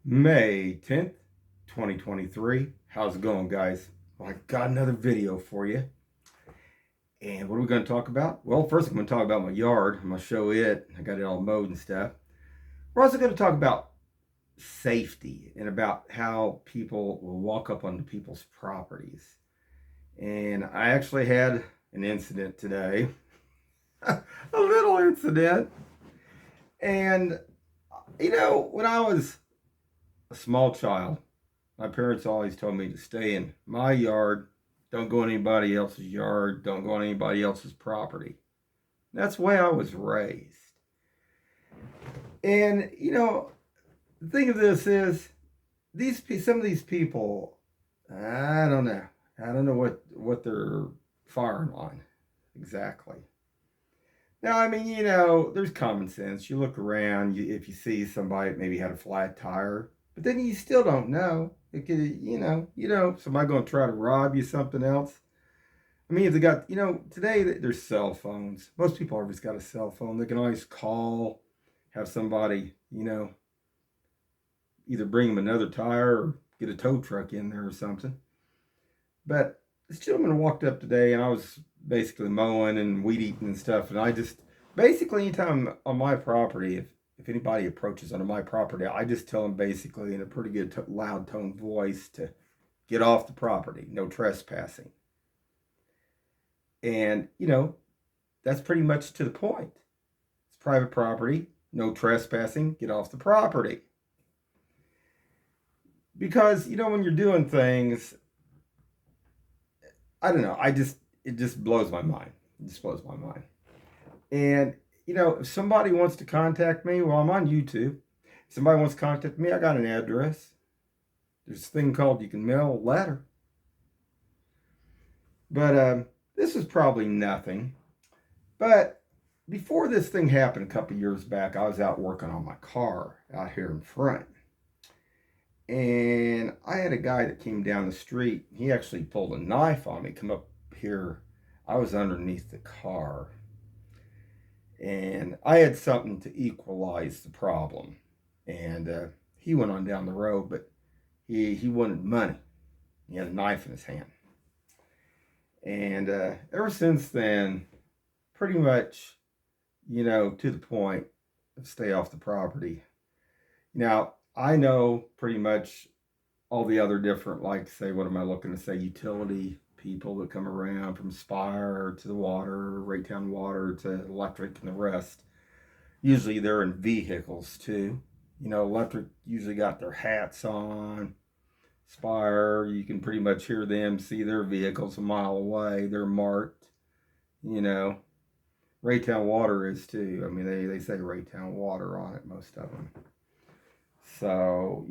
May 10th, 2023. How's it going, guys? Well, I got another video for you. And what are we going to talk about? Well, first I'm going to talk about my yard. I'm going to show it. I got it all mowed and stuff. We're also going to talk about safety and about how people will walk up onto people's properties. And I actually had an incident today. A little incident. And, when I was a small child, my parents always told me to stay in my yard, don't go in anybody else's yard, don't go on anybody else's property. That's the way I was raised. And, the thing of this is, some of these people, I don't know. I don't know what they're firing on exactly. Now, there's common sense. You look around, if you see somebody that maybe had a flat tire, but then you still don't know. It could, somebody going to try to rob you something else. If they got, today there's cell phones. Most people have just got a cell phone. They can always call, have somebody, either bring them another tire or get a tow truck in there or something. But this gentleman walked up today, and I was basically mowing and weed eating and stuff, and I just, basically anytime on my property, if anybody approaches onto my property, I just tell them basically in a pretty good loud tone voice to get off the property, no trespassing. And, that's pretty much to the point. It's private property, no trespassing, get off the property. Because, when you're doing things, I don't know, it just blows my mind. It just blows my mind. And, if somebody wants to contact me, well, I'm on YouTube. If somebody wants to contact me, I got an address. There's a thing called you can mail a letter. But this is probably nothing. But before this thing happened a couple years back, I was out working on my car out here in front. And I had a guy that came down the street. He actually pulled a knife on me, come up here. I was underneath the car. And I had something to equalize the problem. And he went on down the road, but he wanted money. He had a knife in his hand. And ever since then, pretty much, to the point of stay off the property. Now, I know pretty much all the other different, like, say, what am I looking to say, utility people that come around from Spire to the water, Raytown Water to electric and the rest. Usually they're in vehicles too. Electric usually got their hats on. Spire, you can pretty much hear them, see their vehicles a mile away. They're marked. Raytown Water is too. They say Raytown Water on it, most of them. So,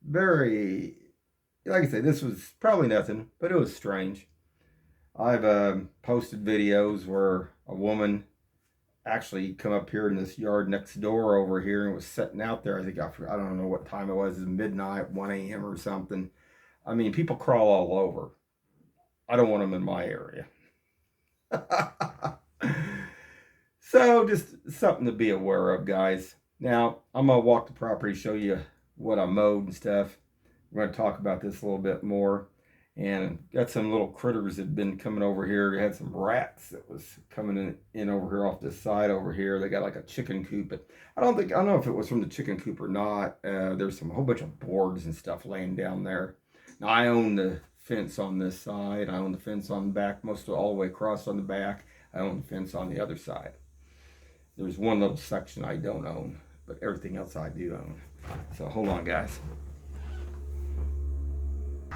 very, like I say, this was probably nothing, but it was strange. I've posted videos where a woman actually come up here in this yard next door over here and was sitting out there. I don't know what time it was, midnight, 1 a.m. or something. People crawl all over. I don't want them in my area. So just something to be aware of, guys. Now, I'm going to walk the property, show you what I mowed and stuff. We're going to talk about this a little bit more. And got some little critters that had been coming over here. We had some rats that was coming in over here off this side over here. They got like a chicken coop. But I don't know if it was from the chicken coop or not. There's a whole bunch of boards and stuff laying down there. Now, I own the fence on this side. I own the fence on the back, all the way across on the back. I own the fence on the other side. There's one little section I don't own, but everything else I do own. So hold on, guys.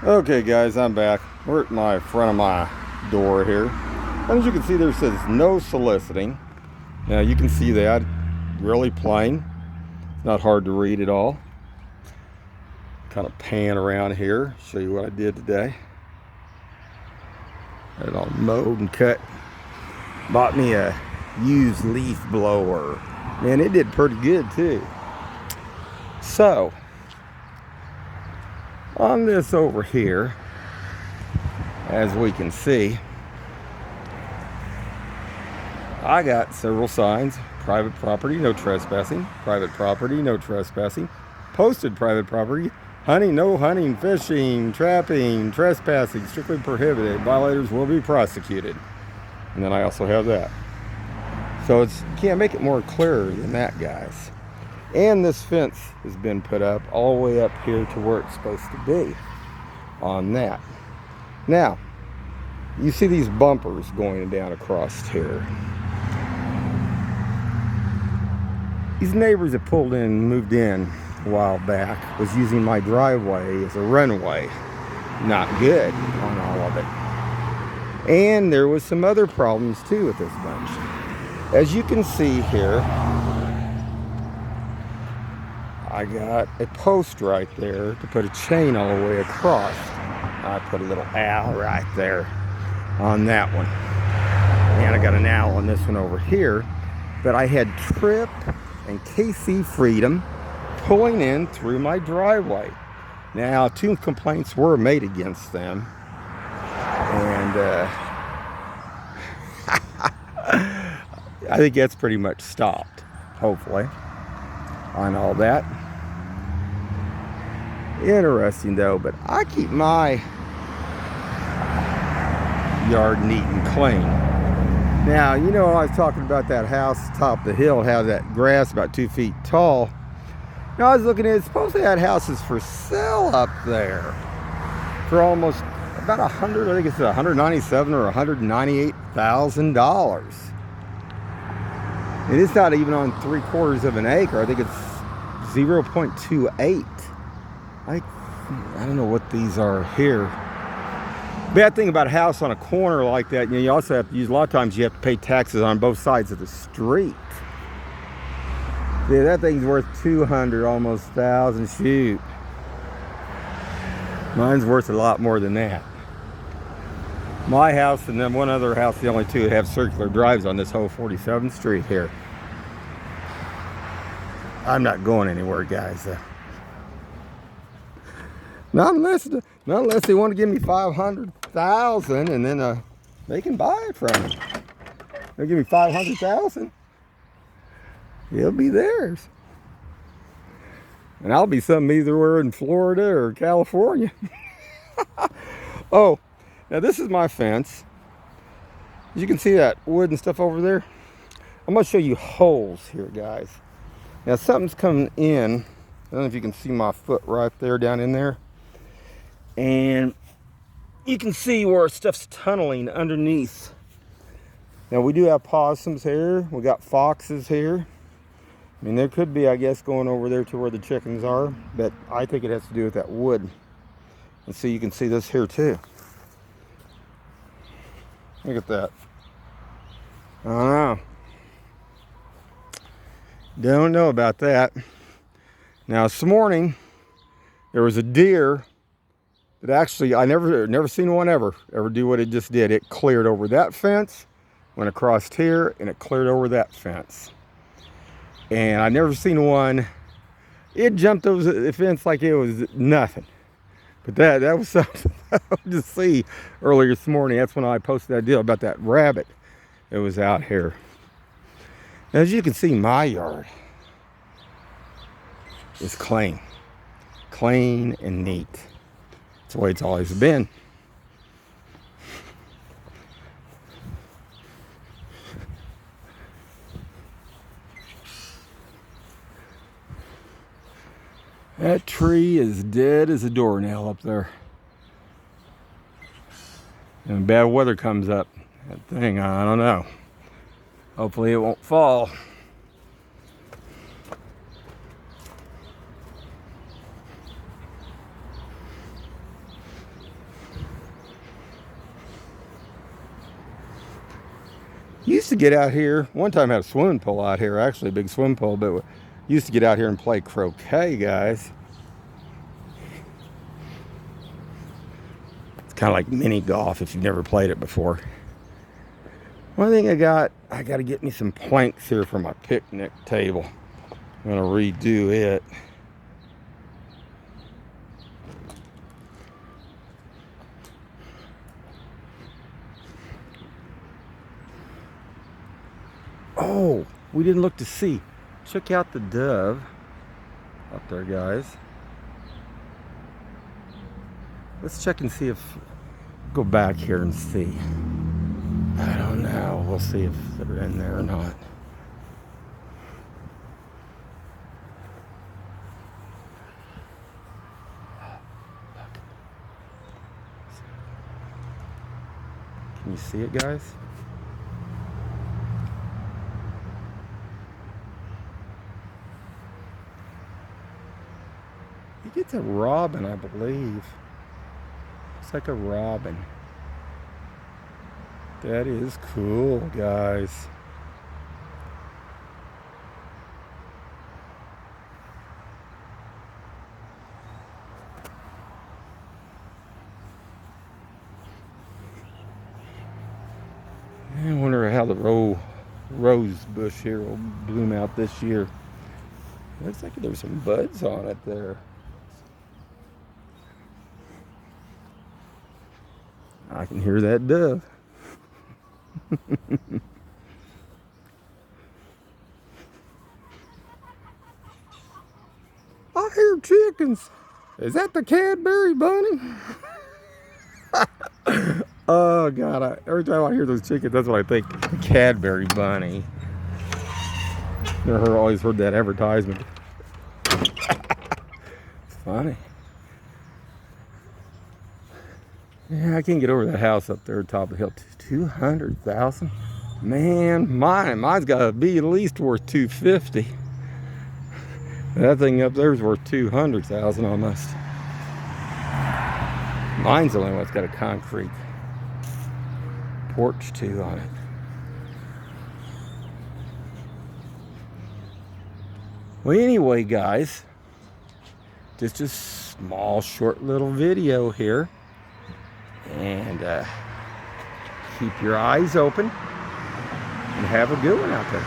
Okay, guys, I'm back. We're at my front of my door here. And as you can see, there says no soliciting. Now you can see that really plain. It's not hard to read at all. Kind of pan around here, show you what I did today. Had it all mowed and cut. Bought me a used leaf blower. Man, it did pretty good too. So, on this over here, as we can see, I got several signs. Private property, no trespassing. Private property, no trespassing. posted private property. Hunting, no hunting, fishing, trapping, trespassing, strictly prohibited. Violators will be prosecuted. And then I also have that. So you can't make it more clearer than that, guys. And this fence has been put up all the way up here to where it's supposed to be on that. Now, you see these bumpers going down across here. These neighbors that pulled in and moved in a while back was using my driveway as a runway. Not good on all of it. And there was some other problems too with this bunch. As you can see here, I got a post right there to put a chain all the way across. I put a little owl right there on that one. And I got an owl on this one over here. But I had Trip and KC Freedom pulling in through my driveway. Now, 2 complaints were made against them. And I think that's pretty much stopped, hopefully, on all that. Interesting though, but I keep my yard neat and clean. Now, you know, I was talking about that house top of the hill, how that grass about 2 feet tall. Now I was looking at it, supposedly that house is for sale up there for almost about I think it's $197,000 or $198,000. And it's not even on 3/4 of an acre. I think it's 0.28. I don't know what these are here. Bad thing about a house on a corner like that, you also have to use, a lot of times you have to pay taxes on both sides of the street. Yeah, that thing's worth 200, almost 1,000. Shoot. Mine's worth a lot more than that. My house and then one other house, the only two that have circular drives on this whole 47th Street here. I'm not going anywhere, guys. Not unless they want to give me $500,000 and then they can buy it from me. They'll give me $500,000. It'll be theirs. And I'll be some either in Florida or California. Oh, now this is my fence. As you can see that wood and stuff over there. I'm going to show you holes here, guys. Now something's coming in. I don't know if you can see my foot right there down in there. And you can see where stuff's tunneling underneath. Now we do have possums here. We got foxes here. I mean, there could be, I guess, going over there to where the chickens are, but I think it has to do with that wood. And see, you can see this here too. Look at that. I don't know. Don't know about that. Now this morning, there was a deer that actually, I never seen one ever do what it just did. It cleared over that fence, went across here, and it cleared over that fence. And I never seen one. It jumped over the fence like it was nothing. But that was something to see earlier this morning. That's when I posted that deal about that rabbit that was out here. As you can see, my yard is clean. Clean and neat. That's the way it's always been. That tree is dead as a doornail up there. And when bad weather comes up, that thing, I don't know. Hopefully it won't fall. Used to get out here, one time I had a swimming pool out here, actually a big swimming pool, but used to get out here and play croquet, guys. It's kind of like mini golf if you've never played it before. One thing I got to get me some planks here for my picnic table. I'm going to redo it. Oh, we didn't look to see. Check out the dove up there, guys. Let's check and see if, go back here and see. I don't know. We'll see if they're in there or not. Can you see it, guys? He gets a robin, I believe. It's like a robin. That is cool, guys. I wonder how the rose bush here will bloom out this year. Looks like there's some buds on it there. I can hear that dove. I hear chickens. Is that the Cadbury bunny? Oh God, every time I hear those chickens, that's what I think, the Cadbury bunny. Never always heard that advertisement. Funny. Yeah, I can't get over that house up there at the top of the hill. 200,000? Man, mine's got to be at least worth 250. That thing up there is worth 200,000 almost. Mine's the only one that's got a concrete porch too on it. Well, anyway, guys, just a small, short little video here. And keep your eyes open and have a good one out there.